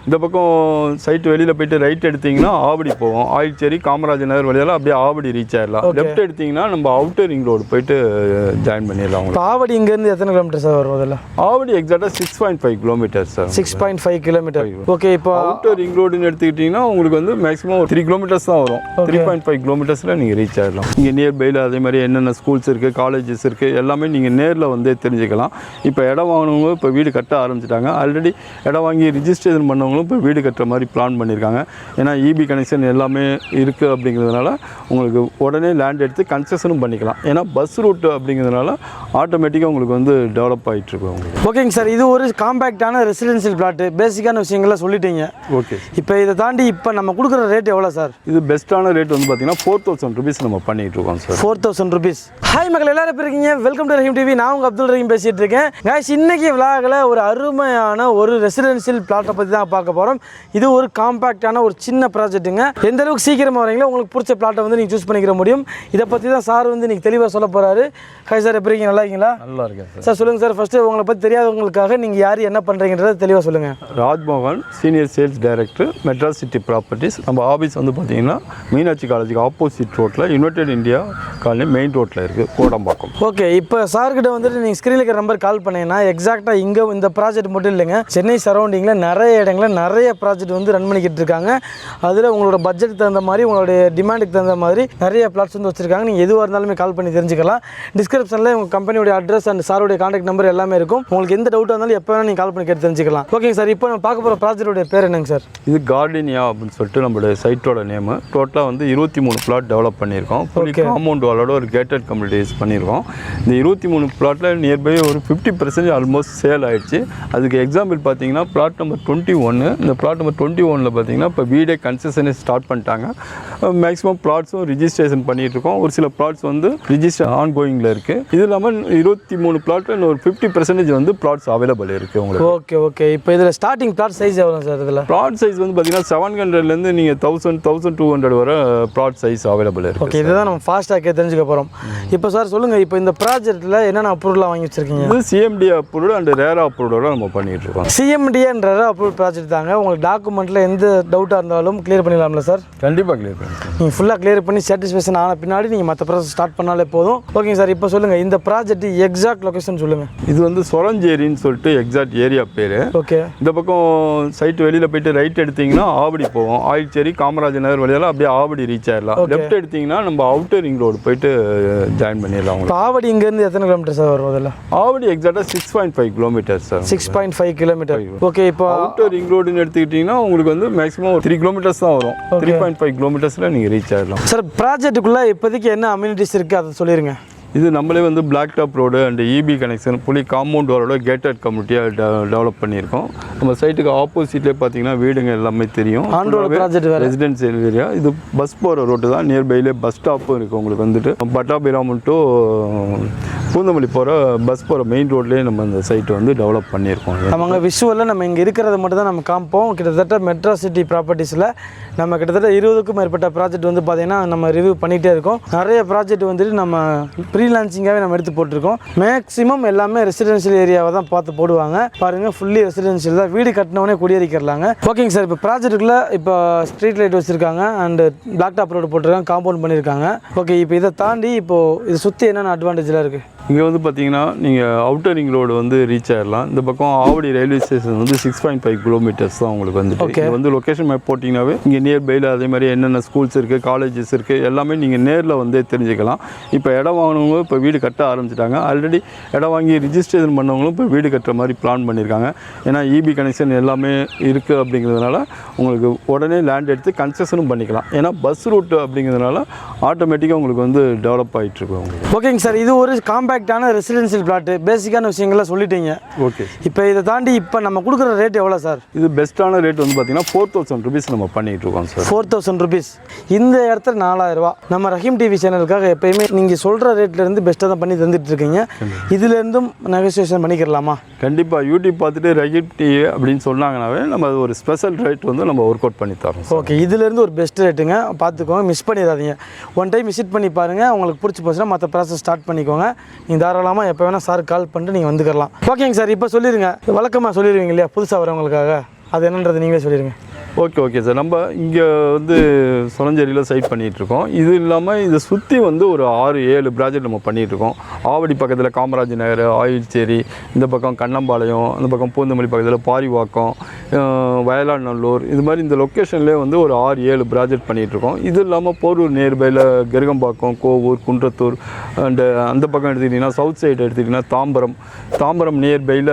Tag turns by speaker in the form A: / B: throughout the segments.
A: இந்த பக்கம் சைட்டு வெளியில் போயிட்டு ரைட் எடுத்தீங்கன்னா ஆவடி போவோம். ஆயிச்சேரி காமராஜர் நகர் வழியால் அப்படியே ஆவடி ரீச் ஆயிடலாம். லெஃப்ட் எடுத்தீங்கன்னா நம்ம அவுட்டர் ரிங் ரோடு போயிட்டு ஜாயின் பண்ணிடலாம். உங்களுக்கு
B: ஆவடி இங்கேருந்து எத்தனை கிலோமீட்டர் சார் வரும்? அதில்
A: ஆவடி எக்ஸாக்டாக 6.5 கிலோமீட்டர் சார்.
B: 6.5 கிலோமீட்டர். ஓகே, இப்போ
A: அவுட்டர் ரிங் ரோடுன்னு எடுத்துக்கிட்டிங்கன்னா உங்களுக்கு வந்து மேக்ஸிமம் 3 கிலோமீட்டர்ஸ் தான் வரும். 3.5 கிலோமீட்டர்ஸில் நீங்கள் ரீச் ஆகிடலாம். இங்கே நியர்பையில் அதே மாதிரி என்னென்ன ஸ்கூல்ஸ் இருக்குது, காலேஜஸ் இருக்குது, எல்லாமே நீங்கள் நேரில் வந்து தெரிஞ்சுக்கலாம். இப்போ இடம் வாங்கினவங்க இப்போ வீடு கட்ட ஆரம்பிச்சிட்டாங்க. ஆல்ரெடி இடம் வாங்கி ரிஜிஸ்ட்ரேஷன் பண்ணவங்களும் இப்போ வீடு கட்டுற மாதிரி பிளான் பண்ணியிருக்காங்க. ஏன்னா இபி கனெக்ஷன் எல்லாமே இருக்குது அப்படிங்கிறதுனால உங்களுக்கு உடனே லேண்ட் எடுத்து கன்ஸ்ட்ரக்ஷனும் பண்ணிக்கலாம். ஏன்னா பஸ் ரூட் அப்படிங்கிறதுனால ஆட்டோமேட்டிக்காக உங்களுக்கு வந்து டெவலப் ஆகிட்டுருக்கு உங்களுக்கு.
B: ஓகேங்க சார், இது ஒரு காம்பேக்டான ரெசிடென்ஷியல் பிளாட்டு. பேசிக்கான விஷயங்கள்லாம் சொல்லிட்டீங்க.
A: ஓகே,
B: இப்போ இதை தாண்டி இப்போ நம்ம கொடுக்குற ரேட் எவ்வளோ சார்?
A: இது பெஸ்ட்டான ரேட் வந்து பார்த்தீங்கன்னா 4,000 rupees நம்ம பண்ணிகிட்டு இருக்கோம் சார்.
B: 4,000 rupees. ஹாய் மக்கள், எல்லாரும் எப்படி இருக்கீங்க? Welcome to Rahim TV. நான் உங்கள் அப்துல் ரஹீம் பேசிகிட்டு இருக்கேன். guys, இன்னைக்கு விலாகில் ஒரு அருமையான ஒரு ரெசிடென்ஷியல் பிளாட்டை பற்றி தான் பார்க்க போகிறோம். இது ஒரு காம்பேக்டான ஒரு சின்ன ப்ராஜெக்ட்டுங்க. எந்த அளவுக்கு சீக்கிரமாக வரீங்களோ உங்களுக்கு பிடிச்ச பிளாட்டை வந்து நீங்கள் சூஸ் பண்ணிக்கிற முடியும். இதை பற்றி தான் சார் வந்து நீங்கள் தெளிவாக சொல்ல போகிறாரு. ஹாய் சார், எப்படி இருக்கீங்க? நல்லா இருக்கீங்களா?
A: நல்லா இருக்கேன் சார்.
B: சார் சொல்லுங்கள் சார், ஃபஸ்ட்டு உங்களை பற்றி தெரியாதவங்களுக்காக நீங்கள் யார் என்ன பண்ணுறீங்கன்றதை தெளிவாக சொல்லுங்கள்.
A: Rajmohan, senior sales director, Madras city properties. நம்ம ஆஃபீஸ் வந்து பார்த்தீங்கன்னா மீனாட்சி காலேஜுக்கு ஆப்போசிட் ரோட்டில் யுனைடெட் இந்தியா காலனி மெயின் ரோட்டில் இருக்குது, கோடம்பாக்கம்.
B: ஓகே, இப்போ சார்கிட்ட வந்துட்டு நீங்கள் ஸ்க்ரீனில் இருக்கிற நம்பர் கால் பண்ணீங்கன்னா எக்ஸாக்டாக இங்கே இந்த ப்ராஜெக்ட் மட்டும் இல்லைங்க, சென்னை சரௌண்டிங்கில் நிறைய இடங்களில் நிறைய ப்ராஜெக்ட் வந்து ரன் பண்ணிக்கிட்டு இருக்காங்க. அதில் உங்களோட பட்ஜெட்டுக்கு தகுந்த மாதிரி, உங்களுடைய டிமாண்டுக்கு தகுந்த மாதிரி நிறைய பிளாட்ஸ் வந்து வச்சுருக்காங்க. நீங்கள் எதுவாக இருந்தாலுமே கால் பண்ணி தெரிஞ்சுக்கலாம். டிஸ்கிரிப்ஷனில் உங்கள் கம்பெனியோட அட்ரஸ் அண்ட் சாருடைய கான்டாக்ட் நம்பர் எல்லாமே இருக்கும். உங்களுக்கு எந்த டவுட்டாக இருந்தாலும் எப்போ வேணால் நீங்கள் கால் பண்ணி கேட்டு தெரிஞ்சுக்கலாம். ஓகேங்க சார், இப்போ நம்ம பார்க்க போகிற ப்ராஜெக்டோட பேர் என்னங்க சார்?
A: இது கார்டனியா அப்படின்னு சொல்லிட்டு நம்மளுடைய சைட்டோட நேமு. டோட்டலாக வந்து 23 பிளாட் டெவலப் பண்ணியிருக்கோம். காம்பவுண்ட் வாலோட ஒரு கேட்டட் கம்யூனிட்டிஸ் பண்ணியிருக்கோம். இந்த 23 பிளாட்டில் நியர்பை ஒரு 50% ஆல்மோஸ்ட் சேல் ஆகிடுச்சு. அதுக்கு எக்ஸாம்பிள் பார்த்தீங்கன்னா பிளாட் நம்பர் 21. இந்த பிளாட் நம்பர் 21 பார்த்தீங்கன்னா இப்போ வீடே கன்ஸ்ட்ரக்ஷனே ஸ்டார்ட் பண்ணிட்டாங்க. மேக்ஸிமம் பிளாட்ஸும் ரிஜிஸ்ட்ரேஷன் பண்ணிகிட்டு இருக்கோம். ஒரு சில பிளாட்ஸ் வந்து ரிஜிஸ்டர் ஆன்கோயிங்கில் இருக்குது. இது இல்லாமல் 23 பிளாட்டில் ஒரு 50% வந்து பிளாட்ஸ் அவைலபிள் இருக்குது உங்களுக்கு.
B: ஓகே ஓகே, இப்போ இதில் ஸ்டார்டிங் பிளாட் சைஸ் எவ்வளோ சார்? இதில்
A: பிளாட் சைஸ் வந்து பார்த்தீங்கன்னா 700லேருந்து நீங்கள் 1200 வரை பிளாட் சைஸ் அவைலபிள் இருக்குது.
B: ஓகே, இதுதான் நம்ம ஃபாஸ்ட்டாக தெரிஞ்சுக்க போகிறோம். இப்போ சார் சொல்லுங்கள், இப்போ இந்த ப்ராஜெக்ட்டில் என்னென்ன அப்ரூவலாக வாங்கி வச்சுருக்கீங்க?
A: இது சிஎம்டி அப்ரூவ்டு அண்ட் ரேரா அப்ரூவோட நம்ம பண்ணிகிட்டு இருக்கோம்.
B: சிஎம்டி அண்ட் ரேரா அப்ரூவ் ப்ராஜெக்ட் தாங்க. உங்களுக்கு டாக்குமெண்ட்டில் எந்த டவுட்டாக இருந்தாலும் கிளியர் பண்ணிடலாம்ல சார்?
A: கண்டிப்பாக கிளியர் பண்ணுறேன்.
B: நீங்கள் ஃபுல்லாக கிளியர் பண்ணி சாட்டிஸ்ஃபேக்ஷன் ஆன பின்னாடி நீங்கள் மற்ற ப்ராசஸ் ஸ்டார்ட் பண்ணாலே போதும். ஓகேங்க சார், இப்போ சொல்லுங்கள், இந்த ப்ராஜெக்ட் எக்ஸாக்ட் லொக்கேஷன் சொல்லுங்கள்.
A: இது வந்து சொரஞ்சேரின்னு சொல்லிட்டு எக்ஸாக்ட் ஏரியா பேர்.
B: ஓகே,
A: இந்த பக்கம் சைட்டு வெளியில் போயிட்டு ரைட் எடுத்தீங்கன்னா ஆவடி போவோம். ஆயிச்சேரி காமராஜர் நகர் வழியால் அப்படியே ஆவடி ரீச் ஆயிடலாம். லெஃப்ட் எடுத்தீங்கன்னா நம்ம அவுட்டர் ரிங் ரோடு போயிட்டு ஜாயின் பண்ணிடலாம்.
B: ஆவடி இங்கேருந்து எத்தனை கிலோமீட்டர் சார் வரும்? அதில்
A: ஆவடி எக்ஸாக்டாக 6.5 கிலோமீட்டர் சார்.
B: 6.5 கிலோமீட்டர். ஓகே, இப்போ
A: அவுட்டர் ரிங் ரோடுன்னு எடுத்துக்கிட்டிங்கன்னா உங்களுக்கு வந்து மேக்ஸிமம் 3 கிலோமீட்டர்ஸ் தான் வரும். 3.5 கிலோமீட்டர்ஸில் நீங்கள் ரீச் ஆகிடலாம்.
B: சார், ப்ராஜெக்ட்டுக்குள்ளே இப்போதைக்கு என்ன அம்யூனிட்டிஸ் இருக்குது அதை சொல்லிடுங்க.
A: இது நம்மளே வந்து black top road and EB connection full compound வாலோட கேட்டட் கம்யூனிட்டியாக டெவலப் பண்ணியிருக்கோம். நம்ம சைட்டுக்கு ஆப்போசிட்லேயே பார்த்தீங்கன்னா வீடுங்க எல்லாமே தெரியும். Residential area. இது பஸ் போகிற ரோட்டு தான். நியர்பைலே பஸ் ஸ்டாப்பும் இருக்குது உங்களுக்கு. வந்துட்டு பட்டாபிராமன் டு பூந்தமல்லி போகிற பஸ் போகிற மெயின் ரோட்லேயே நம்ம இந்த சைட்டை வந்து டெவலப் பண்ணியிருக்கோம்.
B: நம்ம விஷுவலில் நம்ம இங்கே இருக்கிறத மட்டும் தான் நம்ம காமிப்போம். கிட்டத்தட்ட மெட்ராஸ் சிட்டி ப்ராப்பர்ட்டிஸில் நம்ம கிட்டத்தட்ட 20க்கும் மேற்பட்ட ப்ராஜெக்ட் வந்து பார்த்தீங்கன்னா நம்ம ரிவ்யூ பண்ணிகிட்டே இருக்கோம். நிறைய ப்ராஜெக்ட் வந்துட்டு நம்ம ப்ரீலான்சிங்காகவே நம்ம எடுத்து போட்டிருக்கோம். மேக்ஸிமம் எல்லாமே ரெசிடென்ஷியல் ஏரியாவை தான் பார்த்து போடுவாங்க. பாருங்கள், ஃபுல்லி ரெசிடென்ஷியல் தான். வீடு கட்டினவனே குடியேறிக்கிறலாங்க. ஓகேங்க சார், இப்போ ப்ராஜெக்ட்டுக்குள்ளே இப்போ ஸ்ட்ரீட் லைட் வச்சுருக்காங்க அண்டு பிளாக் டாப் ரோடு போட்டிருக்காங்க, காம்பவுண்ட் பண்ணியிருக்காங்க. ஓகே, இப்போ இதை தாண்டி இப்போது இது சுற்றி என்னென்ன அட்வான்டேஜ்லாம் இருக்குது?
A: இங்கே வந்து பார்த்தீங்கன்னா நீங்கள் அவுட்டர் ரிங் ரோடு வந்து ரீச் ஆகிடலாம். இந்த பக்கம் ஆவடி ரயில்வே ஸ்டேஷன் வந்து 6.5 கிலோமீட்டர்ஸ் தான் உங்களுக்கு வந்துட்டு. இது வந்து லொக்கேஷன் மேப் போட்டிங்கனாவே இங்கே நியர்பையில் அதே மாதிரி என்னென்ன ஸ்கூல்ஸ் இருக்குது, காலேஜஸ் இருக்குது, எல்லாமே நீங்கள் நேரில் வந்து தெரிஞ்சுக்கலாம். இப்போ இடம் வாங்கினவங்க இப்போ வீடு கட்ட ஆரம்பிச்சிட்டாங்க. ஆல்ரெடி இடம் வாங்கி ரிஜிஸ்ட்ரேஷன் பண்ணவங்களும் இப்போ வீடு கட்டுற மாதிரி பிளான் பண்ணியிருக்காங்க. ஏன்னா இபி கனெக்ஷன் எல்லாமே இருக்குது அப்படிங்கிறதுனால உங்களுக்கு உடனே லேண்ட் எடுத்து கன்ஸ்ட்ரக்ஷனும் பண்ணிக்கலாம். ஏன்னா பஸ் ரூட் அப்படிங்கிறதுனால ஆட்டோமேட்டிக்காக உங்களுக்கு வந்து டெவலப் ஆகிட்டுருக்கு உங்களுக்கு.
B: ஓகேங்க சார், இது ஒரு காம்பேக்டான ரெசிடென்ஷியல் பிளாட்டு. பேசிக்கான விஷயங்கள்லாம் சொல்லிட்டீங்க.
A: ஓகே,
B: இப்போ இதை தாண்டி இப்போ நம்ம கொடுக்குற ரேட் எவ்வளோ சார்?
A: இது பெஸ்ட்டான ரேட் வந்து பார்த்தீங்கன்னா 4,000 rupees நம்ம பண்ணிகிட்டு இருக்கோம் சார்.
B: 4,000 rupees. இந்த இடத்துல 4,000 ரூபா. நம்ம ரஹீம் டிவி சேனலுக்காக எப்பயுமே நீங்கள் சொல்கிற ரேட்லேருந்து பெஸ்ட்டாக தான் பண்ணி தந்துட்டு இருக்கீங்க. இதுலேருந்தும் நெகோசியேஷன் பண்ணிக்கிறலாமா?
A: கண்டிப்பாக. யூடியூப் பார்த்துட்டு ரஹீம் டிவி அப்படின்னு சொன்னாங்கன்னாவே நம்ம அது ஒரு ஸ்பெஷல் ரேட் வந்து நம்ம ஒர்க் அவுட் பண்ணி தரோம்.
B: ஓகே, இதுலேருந்து ஒரு பெஸ்ட் ரேட்டுங்க. பார்த்துக்கோங்க, மிஸ் பண்ணிடாதீங்க. ஒன் டைம் விசிட் பண்ணி பாருங்கள். உங்களுக்கு பிடிச்சி போச்சுன்னா மற்ற ப்ராசஸ் ஸ்டார்ட் பண்ணிக்கோங்க. நீங்கள் தாராளமாக எப்போ வேணால் சார் கால் பண்ணிட்டு நீங்கள் வந்துக்கலாம். ஓகேங்க சார், இப்போ சொல்லிடுங்க. வழக்கமாக சொல்லிடுவீங்க இல்லையா புதுசாக வரவங்களுக்காக? அது என்னன்றது நீங்களே சொல்லிடுங்க.
A: Okay sir. நம்ம இங்கே வந்து சொலஞ்சேரியில் சைட் பண்ணிகிட்ருக்கோம். இது இல்லாமல் இதை சுற்றி வந்து ஒரு 6-7 ப்ராஜெக்ட் நம்ம பண்ணிகிட்ருக்கோம். ஆவடி பக்கத்தில் காமராஜ் நகர், ஆயில்சேரி, இந்த பக்கம் கண்ணம்பாளையம், அந்த பக்கம் பூந்தமல்லி பக்கத்தில் பாரிவாக்கம், வயலாநல்லூர், இது மாதிரி இந்த லொக்கேஷன்லேயே வந்து ஒரு 6-7 ப்ராஜெக்ட் பண்ணிகிட்ருக்கோம். இது இல்லாமல் போரூர் நியர்பையில் கருகம்பாக்கம், கோவூர், குன்றத்தூர் அண்டு அந்த பக்கம் எடுத்துக்கிட்டிங்கன்னா சவுத் சைடு எடுத்துக்கிட்டிங்கன்னா தாம்பரம் நியர்பையில்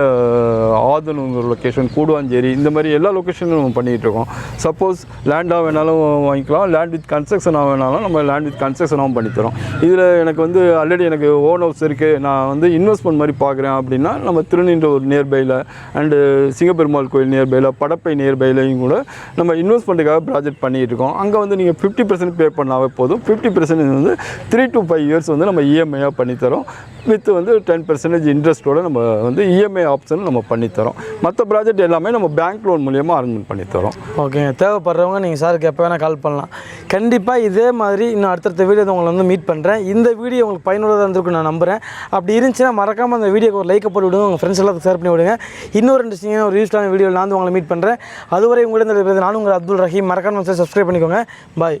A: ஆதனூர் லொக்கேஷன், கூடுவாஞ்சேரி, இந்த மாதிரி எல்லா லொக்கேஷனும் நம்ம பண்ணிகிட்ருக்கோம். சப்போஸ் லேண்டாக வேணாலும் வாங்கிக்கலாம், லேண்ட் வித் கன்ஸ்ட்ரக்ஷனாக வேணாலும் நம்ம லேண்ட் வித் கன்ஸ்ட்ரக்ஷனாகவும் பண்ணித்தரோம். இதில் எனக்கு வந்து ஆல்ரெடி எனக்கு ஓன் ஹவுஸ் இருக்குது, நான் வந்து இன்வெஸ்ட்மெண்ட் மாதிரி பார்க்குறேன் அப்படின்னா நம்ம திருநின்றவூர் நியர்பையில் அண்டு சிங்கப்பெருமாள் கோயில் நியர்பையில், படப்பை நியர்பையிலையும் கூட நம்ம இன்வெஸ்ட்மெண்ட்டுக்காக ப்ராஜெக்ட் பண்ணிகிட்டு இருக்கோம். அங்கே வந்து நீங்கள் 50% பே பண்ணாவே போதும். 50% வந்து 3 to 5 years வந்து நம்ம இஎம்ஐயாக பண்ணித்தரோம். வித் வந்து 10% இன்ட்ரெஸ்ட்டோடு நம்ம வந்து இஎம்ஐ ஆப்ஷன் நம்ம பண்ணித்தரோம். மற்ற ப்ராஜெக்ட் எல்லாமே நம்ம பேங்க் லோன் மூலியமாக அரேஞ்ச்மெண்ட் பண்ணித்தரோம்.
B: ஓகேங்க. தேவைப்படுறவங்க நீங்கள் சாருக்கு எப்போ வேணால் கால் பண்ணலாம். கண்டிப்பாக இதே மாதிரி இன்னும் அடுத்தடுத்த வீடியோ உங்களை வந்து மீட் பண்ணுறேன். இந்த வீடியோ உங்களுக்கு பயனுள்ளதாக இருந்திருக்கும் நான் நம்புகிறேன். அப்படி இருந்துச்சுன்னா மறக்காமல் அந்த வீடியோக்கு ஒரு லைக்கை போட்டு விடுங்க, உங்கள் ஃப்ரெண்ட்ஸ் எல்லாத்துக்கும் ஷேர் பண்ணி விடுங்க. இன்னொரு இன்ட்ரெஸ்டிங்கான ஒரு யூஸ்ஃபுல்லான வீடியோ நான் வந்து உங்களை மீட் பண்ணுறேன். அதுவரை உங்களிடம் நானும் உங்கள் அப்துல் ரஹீம். மறக்காம சப்ஸ்கிரைப் பண்ணிக்கோங்க. பாய்.